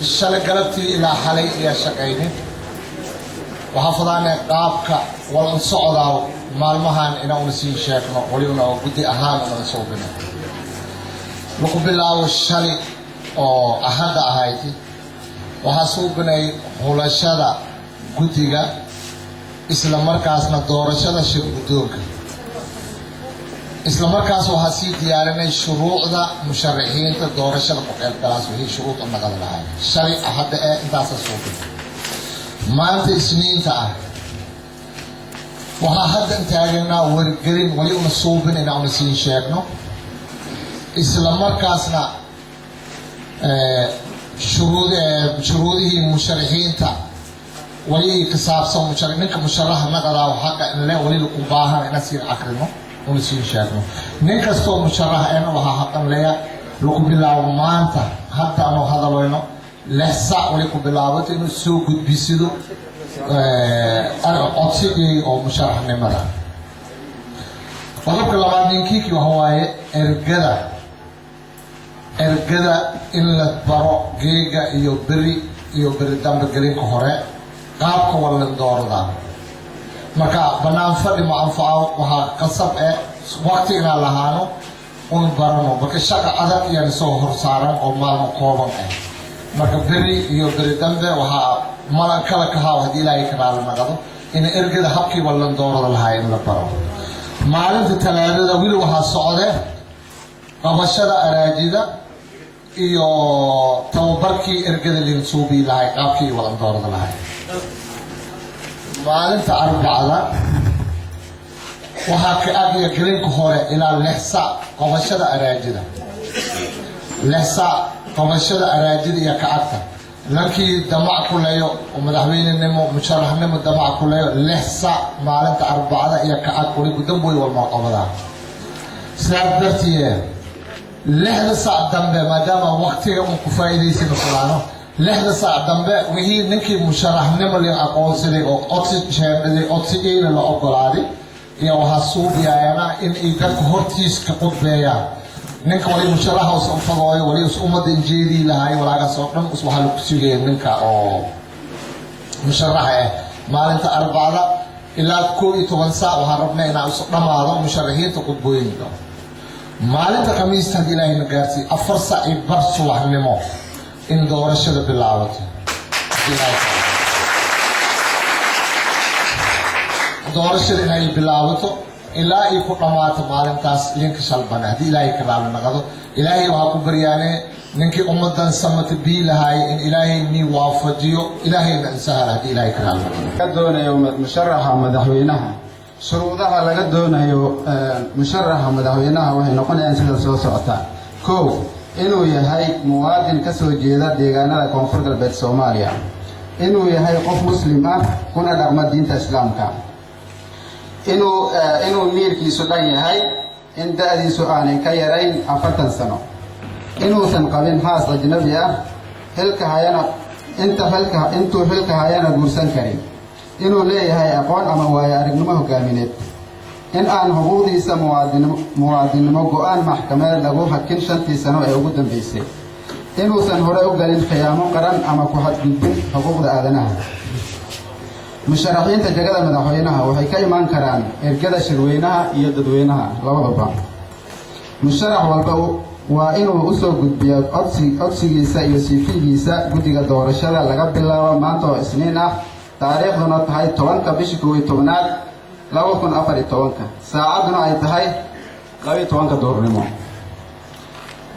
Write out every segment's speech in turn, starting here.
الشلة قلبتي إلى حالي يا شقيني وحافظان قابك والانصعد مالمهان إنا ونسين شاكنا وليونا وقدي أهان ونصوبنا لقو بالله الشلي أو أحد أهايتي وحاسوبنا هولاشادا قديغا إسلام مركزنا دورشادا شير قدوك إسلام مركز وحاسي ديارنا شروع دا مشرحين تا دورشادا قبل كلاس وهي شروط النقل لها الشلي أحد إنتاس صوبنا ما أنت سنين تا وحد انتاجنا ورقرين وليونا صوبنا إنا ونسين شاكنا إسلام مركزنا شروطه مشرحين تا ولي كساب سو مشرح نك مشرح نقدا وحق ان لا ولي لقباها نسير اخرنا ونسير شاكنا نك سو مشرح انا وها حق لا لقب بالله مانتا حتى انه هذا لو لسا ولي بالله انه سو قد بيسدو انا اوكسيدي او مشرح نمرا فقط لما نكيكي وهو ergada in la baro geega iyo beri dambe gelinka hore qaabka wala doorada marka banaan fadhi ma anfaaco waxa qasab ee waqti ina lahaano un barano marka shaqa adag iyo soo horsaaran oo maalmo kooban ah marka beri dambe waxa mala kala ka hawo hadii ilaahay ka raali nagado in ergada habkii wala doorada lahaay in la baro maalinta talaadada wili waxa socday qabashada araajida iyo tababarkii ergada lin suubi lahay qaabkii wada doorada lahay maalinta arbacada waxa ka agiya gelinka hore ilaa lixsa qabashada araajida iyo kacagta lankii damac ku leeyo oo madaxweynenimo musharaxnimo damac ku leeyo lixsa maalinta arbacada iyo kacag wali gudamboy walma qabada saardartiye لحظة ساعة دمبة ما دام وقتي وكفاية سنفلانه لحظة ساعة دمبة وهي نكى مشرح نملي أقول سيد أو أكسجين لا أقول عادي يا وحاسوب يا أنا إن إذا كهرتيس كقط بيا نك ولي مشرح وصفضاي ولي أمة إنجيلي لهاي ولا قصورنا أصبح الأكسجين نك أو مشرح ما أنت أربعة إلا كوي تونسا وهربنا إن أصبحنا ما هذا مشرحين تقط بوين maalinta khamiista hadii ilaahay na gaarsiiyo 4 saac iyo bar subaxnimo in doorashada bilaabato doorashada inay bilaabato ilaa ay ku dhamaato maalintaas linka shalban hadii ilaahay ka raali naqado ilaahay waxa ku baryaane ninkii ummadan samata biilahay in ilaahay ni waafajiyo ilaahayna sahal hadii ilaahay ka raali naqado ka doonayo musharaxa madaxweynaha shuruudaha laga doonayo musharaxa madaxweynaha waxay noqonayaan sida soo socota koow inuu yahay muwaadin ka soo jeeda deegaanada koonfur galbeed Soomaaliya inuu yahay qof muslim ah kuna dhaqma diinta islaamka inuu miirkiisu dhan yahay in da'diisu aanay ka yarayn 40 sano inuusan qabin haas ajnabi ah intuu xilka hayana guursan karin inuu leeyahay aqoon ama waayo aragnimo hogaamineed in aan xuquuqdiisa muwaadinimo go'aan maxkamad lagu hakin 5 sano ee ugu dambeysay inuusan hore u galin khiyaamo qaran ama ku xadgudbin xuquuqda aadanaha musharaxiinta jagada madaxweynaha waxay ka iman karaan ergada shirweynaha iyo dadweynaha labadaba musharax walba waa inuu u soo gudbiyo codsigiisa iyo CV-giisa guddiga doorashada laga bilaabo maanta oo Isniin ah taariikhduna tahay 10 bishii 11aad 2014 saacaduna ay tahay 12 duhurnimo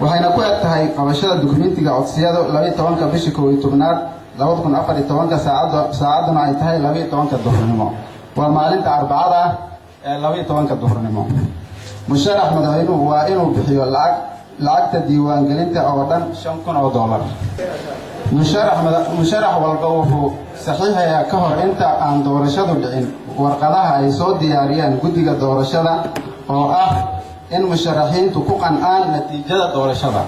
waxayna ku eg tahay qabashada dukumentiga codsiyada 12 bishii 11aad 2014 saacaduna ay tahay 12 duhurnimo waa maalinta arbacada ee 12 duhurnimo musharax madaxweynuhu waa inuu bixiyo lacagta diiwaangelinta oo dhan $5,000 musharax walba wuxuu saxiixayaa ka hor inta aan doorashadu dhicin warqadaha ay soo diyaariyaan guddiga doorashada oo ah in musharaxiintu ku qancaan natiijada doorashada